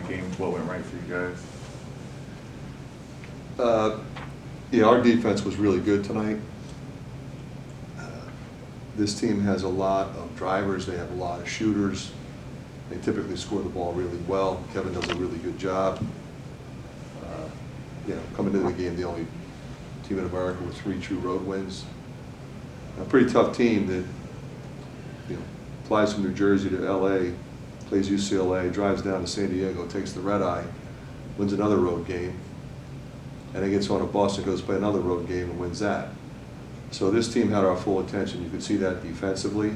game? What went right for you guys? Yeah, our defense was really good tonight. This team has a lot of drivers. They have a lot of shooters. They typically score the ball really well. Kevin does a really good job. Coming into the game, the only team in America with 3 true road wins. A pretty tough team that flies from New Jersey to LA, plays UCLA, drives down to San Diego, takes the red eye, wins another road game, and then gets on a bus and goes play another road game and wins that. So this team had our full attention. You could see that defensively.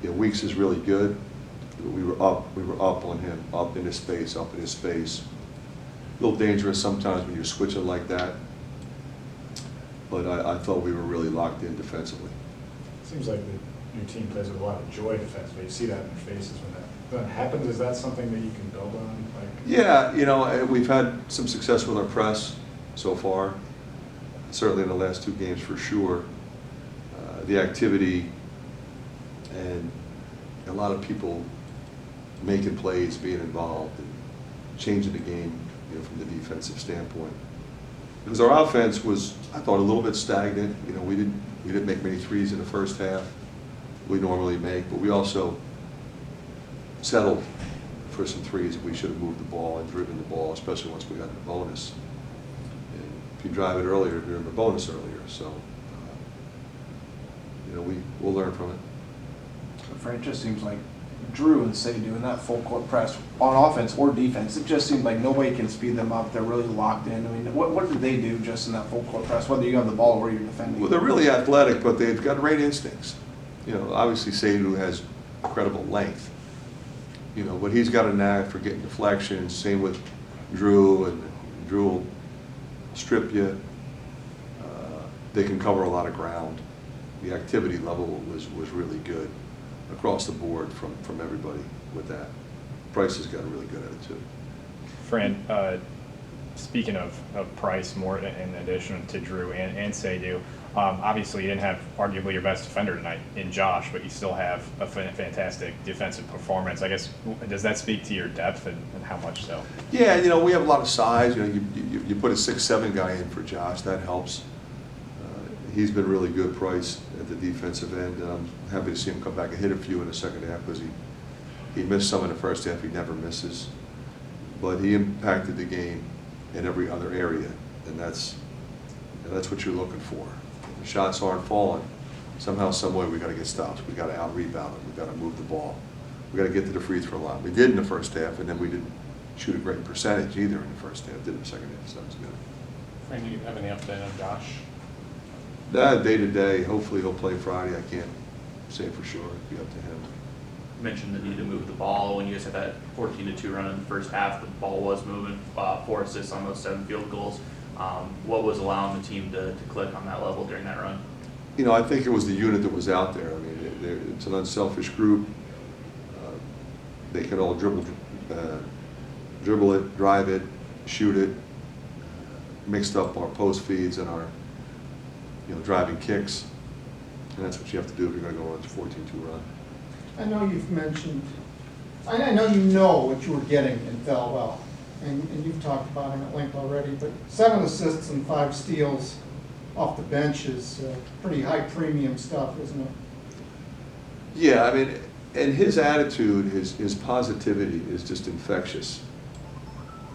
Weeks is really good. We were up on him, up in his space. A little dangerous sometimes when you're switching like that, but I thought we were really locked in defensively. Seems like your team plays with a lot of joy defensively. You see that in their faces when that happens. Is that something that you can build on? Yeah, we've had some success with our press so far, certainly in the last 2 games for sure. The activity and a lot of people making plays, being involved, and changing the game from the defensive standpoint. Because our offense was, I thought, a little bit stagnant. We didn't make many threes in the first half we normally make, but we also settled for some threes. We should have moved the ball and driven the ball, especially once we got in the bonus. And if you drive it earlier, you're in the bonus earlier. So, we'll learn from it. Fran, it just seems like Drew and Say doing that full court press on offense or defense, it just seems like nobody can speed them up. They're really locked in. I mean, what did they do just in that full court press, whether you have the ball or you're defending? Well, they're really athletic, but they've got great instincts. Obviously Seidu has incredible length, but he's got a knack for getting deflections. Same with Drew, and Drew will strip you. They can cover a lot of ground. The activity level was really good across the board from everybody with that. Price has got really good at it too. Fran, speaking of Price, more in addition to Drew and Seidu, obviously you didn't have arguably your best defender tonight in Josh, but you still have a fantastic defensive performance. I guess, does that speak to your depth and how much so? Yeah, we have a lot of size. You put a 6'7" guy in for Josh, that helps. He's been really good, Price, at the defensive end. I'm happy to see him come back and hit a few in the second half, because he missed some in the first half. He never misses. But he impacted the game in every other area, and that's what you're looking for. If the shots aren't falling, somehow, some way, we got to get stops. We got to out-rebound them. We got to move the ball. We got to get to the free throw line. We did in the first half, and then we didn't shoot a great percentage either in the first half. Did in the second half, so that was good. Fran, do you have any update on Josh? Day to day. Hopefully he'll play Friday. I can't say for sure. It'd be up to him. You mentioned the need to move the ball. When you guys had that 14-2 run in the first half, the ball was moving, 4 assists on those 7 field goals. What was allowing the team to click on that level during that run? I think it was the unit that was out there. I mean, it's an unselfish group. They can all dribble it, drive it, shoot it. Mixed up our post feeds and our driving kicks, and that's what you have to do if you're going to go on this 14-2 run. I know you've mentioned, I know you know what you were getting in Falwell, and you've talked about him at length already, but 7 assists and 5 steals off the bench is pretty high premium stuff, isn't it? Yeah, I mean, and his attitude, his positivity is just infectious.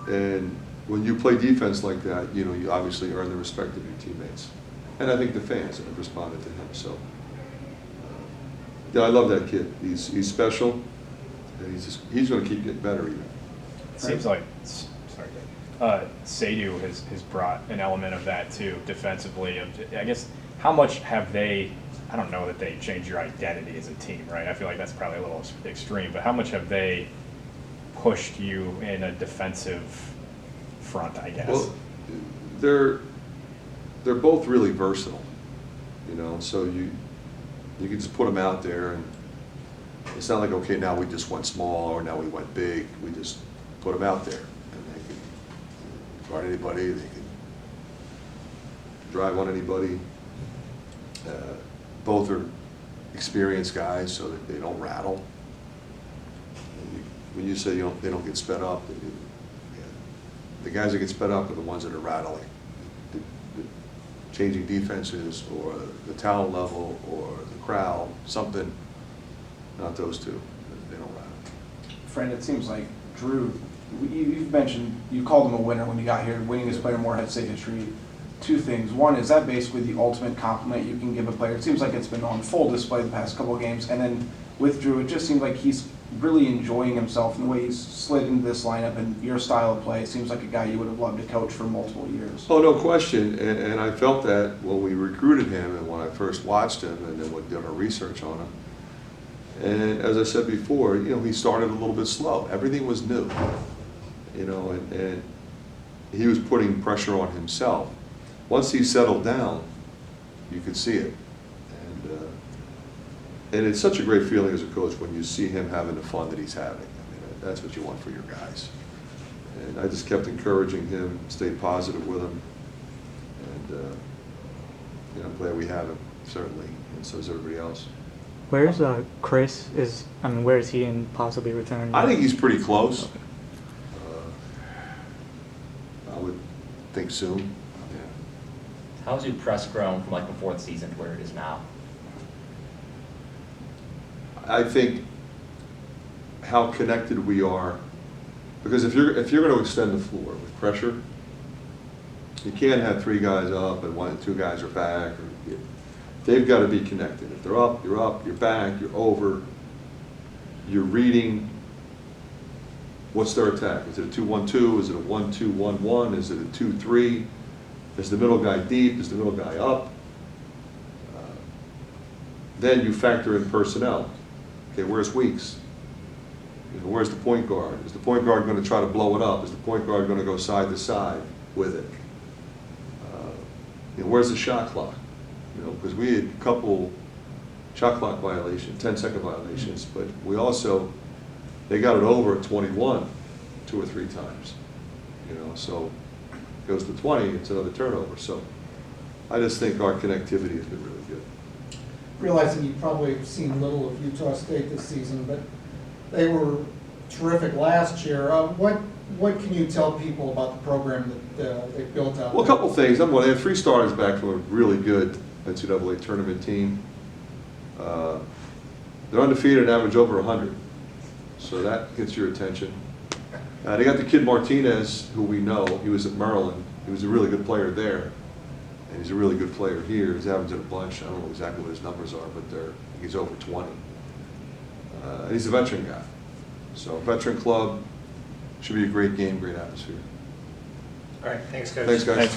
And when you play defense like that, you obviously earn the respect of your teammates. And I think the fans have responded to him. So, I love that kid. He's special, and he's going to keep getting better even. It seems like, Seidu has brought an element of that too, defensively. I guess, how much have they, I don't know that they changed your identity as a team, right? I feel like that's probably a little extreme, but how much have they pushed you in a defensive front, I guess? Well, they're both really versatile, so you can just put them out there, and it's not like, okay, now we just went small or now we went big. We just put them out there, and they can guard anybody. They can drive on anybody. Both are experienced guys, so that they don't rattle. When you say they don't get sped up. The guys that get sped up are the ones that are rattling. The changing defenses or the talent level or the crowd, something, not those two. They don't rattle. Fran, it seems like Drew, you've mentioned, you called him a winner when you got here, winningest player in Moorhead State history. Two things. One, is that basically the ultimate compliment you can give a player? It seems like it's been on full display the past couple of games. And then with Drew, it just seems like he's really enjoying himself and the way he's slid into this lineup and your style of play. It seems like a guy you would have loved to coach for multiple years. Oh, no question. And I felt that when we recruited him and when I first watched him and then when we did our research on him. And as I said before, he started a little bit slow. Everything was new, and he was putting pressure on himself. Once he settled down, you could see it. And it's such a great feeling as a coach when you see him having the fun that he's having. I mean, that's what you want for your guys. And I just kept encouraging him, stayed positive with him. And I'm glad we have him, certainly, and so is everybody else. Where's Chris? Where is he in possibly returning? I think he's pretty close. I would think soon. Yeah. How's your press grown from like before the season to where it is now? I think how connected we are, because if you're going to extend the floor with pressure, you can't have three guys up and two guys are back. They've got to be connected. If they're up, you're back, you're over. You're reading what's their attack. Is it a 2-1-2? Is it a 1-2-1-1? Is it a 2-3? Is the middle guy deep? Is the middle guy up? Then you factor in personnel. Okay, where's Weeks? Where's the point guard? Is the point guard going to try to blow it up? Is the point guard going to go side to side with it? Where's the shot clock? Because we had a couple shot clock violations, 10-second violations, but they got it over at 21 2 or 3 times. So it goes to 20, it's another turnover. So I just think our connectivity has been really good. Realizing you probably have seen little of Utah State this season, but they were terrific last year. What can you tell people about the program that they've built out? Well, a couple things. Number one, they had 3 starters back from a really good NCAA tournament team. They're undefeated and average over 100. So that gets your attention. They got the kid Martinez, who we know. He was at Maryland. He was a really good player there. And he's a really good player here. He's averaging a bunch. I don't know exactly what his numbers are, but he's over 20. And he's a veteran guy. So veteran club, should be a great game, great atmosphere. All right, thanks, Coach. Thanks, guys. Thanks,